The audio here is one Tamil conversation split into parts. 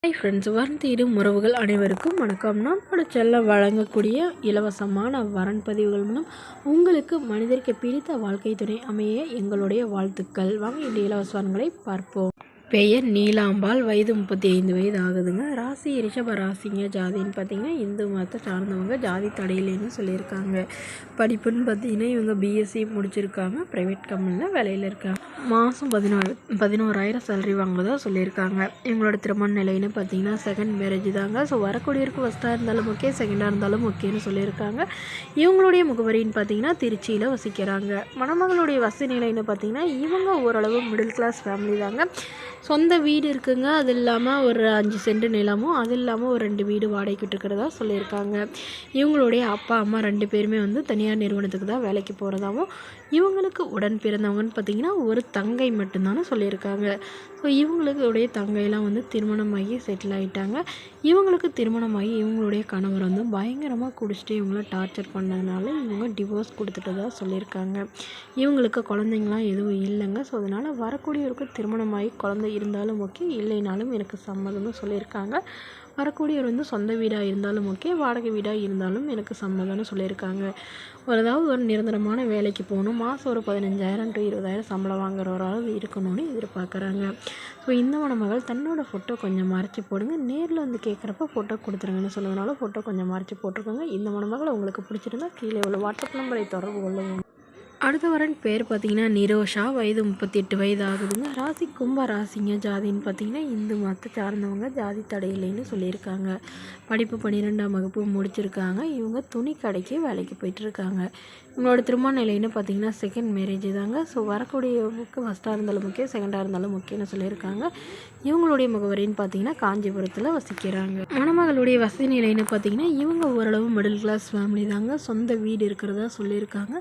ஹாய் ஃப்ரெண்ட்ஸ், வரன் தேடும் உறவுகள் அனைவருக்கும் வணக்கம். நம்மளோட செல்ல வழங்கக்கூடிய இலவசமான வரன் பதிவுகள் மூலம் உங்களுக்கு மனிதருக்கு பிடித்த வாழ்க்கை துணை அமைய எங்களுடைய வாழ்த்துக்கள். வாங்க இந்த இலவச வரன்களை பார்ப்போம். பெயர் நீலாம்பாள், வயது 35 வயது ஆகுதுங்க. ராசி ரிஷப ராசிங்க. ஜாதின்னு பார்த்தீங்கன்னா இந்து மதத்தை சார்ந்தவங்க, ஜாதி தடையிலேன்னு சொல்லியிருக்காங்க. படிப்புன்னு பார்த்தீங்கன்னா இவங்க பிஎஸ்சி முடிச்சிருக்காங்க, ப்ரைவேட் கம்பெனியில் வேலையில் இருக்காங்க. மாதம் 11,000 சேலரி வாங்குறதா சொல்லியிருக்காங்க. இவங்களோட திருமண நிலைன்னு பார்த்தீங்கன்னா செகண்ட் மேரேஜ் தாங்க. ஸோ வரக்கூடியவருக்கு ஃபஸ்ட்டாக இருந்தாலும் ஓகே, செகண்டாக இருந்தாலும் ஓகேன்னு சொல்லியிருக்காங்க. இவங்களுடைய முகவரின்னு பார்த்தீங்கன்னா திருச்சியில் வசிக்கிறாங்க. மணமகளுடைய வசதி நிலைன்னு பார்த்தீங்கன்னா இவங்க ஓரளவு மிடில் கிளாஸ் ஃபேமிலி தாங்க. சொந்த வீடு இருக்குங்க, அது இல்லாமல் ஒரு 5 சென்ட் நிலமும், அது இல்லாமல் ஒரு 2 வீடு வாடகைக்கு இருக்கிறதா சொல்லியிருக்காங்க. இவங்களுடைய அப்பா அம்மா 2 பேருமே தனியார் நிறுவனத்துக்கு தான் வேலைக்கு போகிறதாவும், இவங்களுக்கு உடன் பிறந்தவங்கன்னு பார்த்திங்கன்னா ஒரு தங்கை மட்டும்தானு சொல்லியிருக்காங்க. ஸோ இவங்களுடைய தங்கையெல்லாம் திருமணமாகி செட்டில் ஆகிட்டாங்க. இவங்களுக்கு திருமணமாகி இவங்களுடைய கணவர் பயங்கரமாக குடிச்சிட்டு இவங்கள டார்ச்சர் பண்ணதுனால இவங்க டிவோர்ஸ் கொடுத்துட்டு தான் சொல்லியிருக்காங்க. இவங்களுக்கு குழந்தைங்களாம் எதுவும் இல்லைங்க. ஸோ அதனால் வரக்கூடியவருக்கு திருமணமாகி குழந்தை இருந்தாலும் ஓகே, இல்லைனாலும் எனக்கு சம்மதம்னு சொல்லியிருக்காங்க. வரக்கூடியவர் சொந்த வீடாக இருந்தாலும் ஓகே, வாடகை வீடாக இருந்தாலும் எனக்கு சம்மதம்னு சொல்லியிருக்காங்க. அதாவது ஒரு நிரந்தரமான வேலைக்கு போகணும், மாதம் ஒரு 15,000 to 20,000 சம்பளம் வாங்குறவராக இருக்கணும்னு எதிர்பார்க்குறாங்க. ஸோ இந்த மணமகள் தன்னோட ஃபோட்டோ கொஞ்சம் மறைச்சி போடுங்க, நேரில் கேட்குறப்ப ஃபோட்டோ கொடுத்துருங்கன்னு சொன்னதுனால ஃபோட்டோ கொஞ்சம் மறைச்சி போட்டிருக்கோங்க. இந்த மணமகள் உங்களுக்கு பிடிச்சிருந்தா கீழே உள்ள வாட்ஸ்அப் நம்பரை தொடர்பு கொள்ளுங்க. அடுத்த வரன் பேர் பார்த்தீங்கன்னா நிரோஷா, வயது 38 வயது ஆகுதுங்க. ராசி கும்ப ராசிங்க. ஜாதின்னு பார்த்தீங்கன்னா இந்து மதத்தை சார்ந்தவங்க, ஜாதி தடையில்லைன்னு சொல்லியிருக்காங்க. படிப்பு 12ஆம் வகுப்பு முடிச்சிருக்காங்க. இவங்க துணி கடைக்கு வேலைக்கு போயிட்டுருக்காங்க. இவங்களோட திருமண நிலைன்னு பார்த்தீங்கன்னா செகண்ட் மேரேஜ் தாங்க. ஸோ வரக்கூடியவங்களுக்கு ஃபஸ்ட்டாக இருந்தாலும் ஓகே, செகண்டாக இருந்தாலும் ஓகேன்னு சொல்லியிருக்காங்க. இவங்களுடைய முகவரின்னு பார்த்தீங்கன்னா காஞ்சிபுரத்தில் வசிக்கிறாங்க. மணமகளுடைய வசதி நிலைன்னு பார்த்தீங்கன்னா இவங்க ஓரளவு மிடில் கிளாஸ் ஃபேமிலி தாங்க. சொந்த வீடு இருக்கிறதா சொல்லியிருக்காங்க.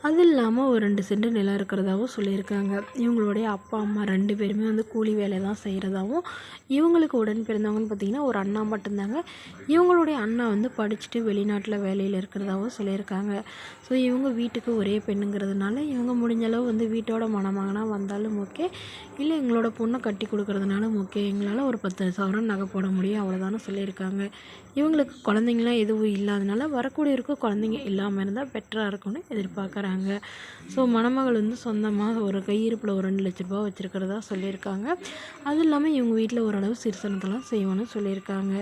அது இல்லாமல் ஒரு 2 சென்ட் நிலம் இருக்கிறதாவும் சொல்லியிருக்காங்க. இவங்களுடைய அப்பா அம்மா 2 பேருமே கூலி வேலை தான் செய்கிறதாவும், இவங்களுக்கு உடன் பிறந்தவங்கன்னு பார்த்தீங்கன்னா ஒரு அண்ணா மட்டும்தாங்க. இவங்களுடைய அண்ணா படிச்சுட்டு வெளிநாட்டில் வேலையில் இருக்கிறதாவும் சொல்லியிருக்காங்க. ஸோ இவங்க வீட்டுக்கு ஒரே பெண்ணுங்கிறதுனால இவங்க முடிஞ்சளவு வீட்டோட மணமகனாக வந்தாலும் ஓகே, இல்லை எங்களோட பொண்ணை கட்டி கொடுக்குறதுனாலும் ஓகே, எங்களால் ஒரு 10,000 நகை போட முடியும் அவ்வளோதானு சொல்லியிருக்காங்க. இவங்களுக்கு குழந்தைங்களாம் எதுவும் இல்லாதனால வரக்கூடியவருக்கு குழந்தைங்க இல்லாமல் இருந்தால் பெட்டராக இருக்கும்னு எதிர்பார்க்குறாங்க. ஸோ மணமகள் சொந்தமாக ஒரு கையிருப்பில் ஒரு 2 லட்ச ரூபா வச்சுருக்கிறதா சொல்லியிருக்காங்க. அது இல்லாமல் இவங்க வீட்டில் ஓரளவு சிறுசனத்தெல்லாம் செய்வோன்னு சொல்லியிருக்காங்க.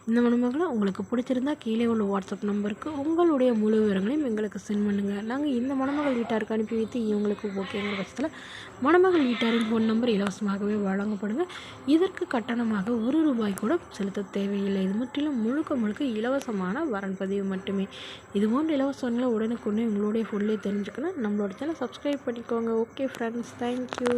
இந்த மணமகளை உங்களுக்கு பிடிச்சிருந்தா கீழே உள்ள வாட்ஸ்அப் நம்பருக்கு உங்களுடைய முழு விவரங்களையும் எங்களுக்கு சென்ட் பண்ணுங்கள். நாங்கள் இந்த மணமகள் வீட்டாருக்கு அனுப்பி வைத்து இவங்களுக்கு ஓகேங்கிற பட்சத்தில் மணமகள் வீட்டாரின் ஃபோன் நம்பர் இலவசமாகவே வழங்கப்படுங்க. இதற்கு கட்டணமாக 1 ரூபாய் கூட செலுத்த தேவையில்லை. இது முற்றிலும் முழுக்க இலவசமான வரன் பதிவு மட்டுமே. இதுபோன்ற இலவசங்களை உடனுக்குடனே உங்களுடைய ஃபோன்லேயே தெரிஞ்சுக்கணும். நம்மளோட சேனல் சப்ஸ்கிரைப் பண்ணிக்கோங்க. Okay friends, thank you.